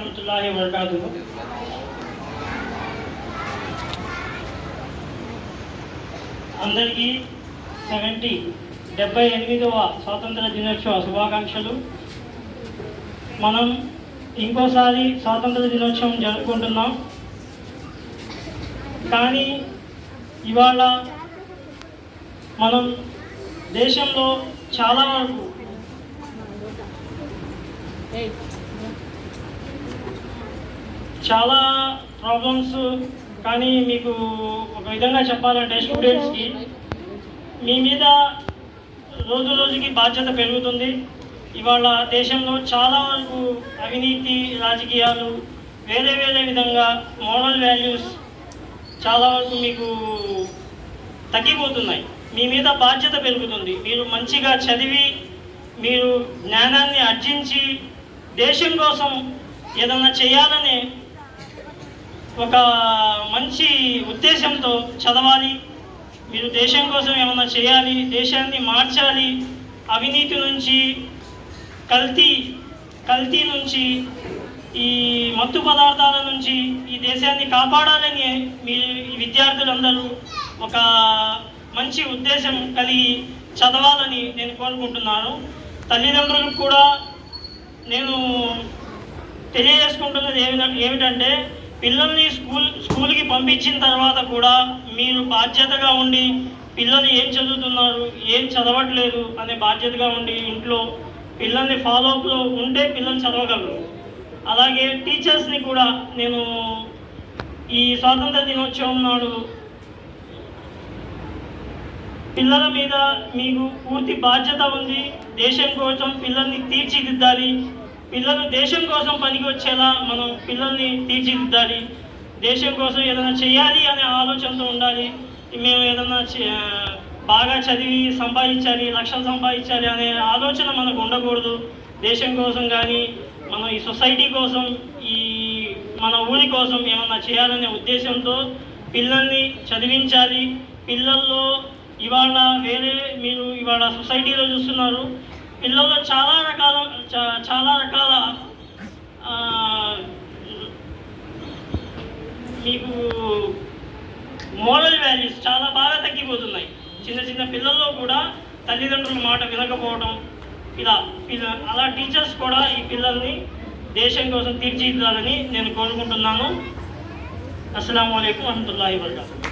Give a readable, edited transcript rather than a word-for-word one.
వరహమతుల్లాహి వబరకాతుహు. అందరికీ 78వ స్వాతంత్ర దినోత్సవ శుభాకాంక్షలు. మనం ఇంకోసారి స్వాతంత్ర దినోత్సవం జరుపుకుంటున్నాం. కానీ ఇవాళ మనం దేశంలో చాలా వరకు చాలా ప్రాబ్లమ్స్, కానీ మీకు ఒక విధంగా చెప్పాలంటే స్టూడెంట్స్కి మీ మీద రోజు రోజుకి బాధ్యత పెరుగుతుంది. ఇవాళ దేశంలో చాలా వరకు అవినీతి రాజకీయాలు, వేరే వేరే విధంగా మోరల్ వాల్యూస్ చాలా వరకు మీకు తగ్గిపోతున్నాయి. మీ మీద బాధ్యత పెరుగుతుంది. మీరు మంచిగా చదివి మీరు జ్ఞానాన్ని ఆర్జించి దేశం కోసం ఏదైనా చేయాలనే ఒక మంచి ఉద్దేశంతో చదవాలి. మీరు దేశం కోసం ఏమైనా చేయాలి, దేశాన్ని మార్చాలి, అవినీతి నుంచి, కల్తీ నుంచి, ఈ మత్తు పదార్థాల నుంచి ఈ దేశాన్ని కాపాడాలని మీ విద్యార్థులందరూ ఒక మంచి ఉద్దేశం కలిగి చదవాలని నేను కోరుకుంటున్నాను. తల్లిదండ్రులకు కూడా నేను తెలియజేసుకుంటున్నది ఏమిటంటే పిల్లల్ని స్కూల్కి పంపించిన తర్వాత కూడా మీరు బాధ్యతగా ఉండి పిల్లలు ఏం చదువుతున్నారు, ఏం చదవట్లేదు అనే బాధ్యతగా ఉండి ఇంట్లో పిల్లల్ని ఫాలోఅప్లో ఉంటే పిల్లలు చదవగలరు. అలాగే టీచర్స్ని కూడా నేను ఈ స్వాతంత్ర దినోత్సవం నాడు పిల్లల మీద మీకు పూర్తి బాధ్యత ఉంది. దేశం కోసం పిల్లల్ని తీర్చిదిద్దాలి. పిల్లలు దేశం కోసం పనికి వచ్చేలా మనం పిల్లల్ని తీర్చిదిద్దాలి. దేశం కోసం ఏదైనా చేయాలి అనే ఆలోచనతో ఉండాలి. మేము ఏదైనా బాగా చదివి సంపాదించాలి, లక్షలు సంపాదించాలి అనే ఆలోచన మనకు ఉండకూడదు. దేశం కోసం కానీ మనం ఈ సొసైటీ కోసం, ఈ మన ఊరి కోసం ఏమన్నా చేయాలనే ఉద్దేశంతో పిల్లల్ని చదివించాలి. పిల్లల్లో ఇవాళ మీరు ఇవాళ సొసైటీలో చూస్తున్నారు, పిల్లల్లో చాలా రకాల మీకు మోరల్ వాల్యూస్ చాలా బాగా తగ్గిపోతున్నాయి. చిన్న పిల్లల్లో కూడా తల్లిదండ్రుల మాట వినకపోవడం, అలా టీచర్స్ కూడా ఈ పిల్లల్ని దేశం కోసం తీర్చిదిద్దాలని నేను కోరుకుంటున్నాను. అస్సలాము అలైకుం వరహమతుల్లాహి వబరకాతుహు.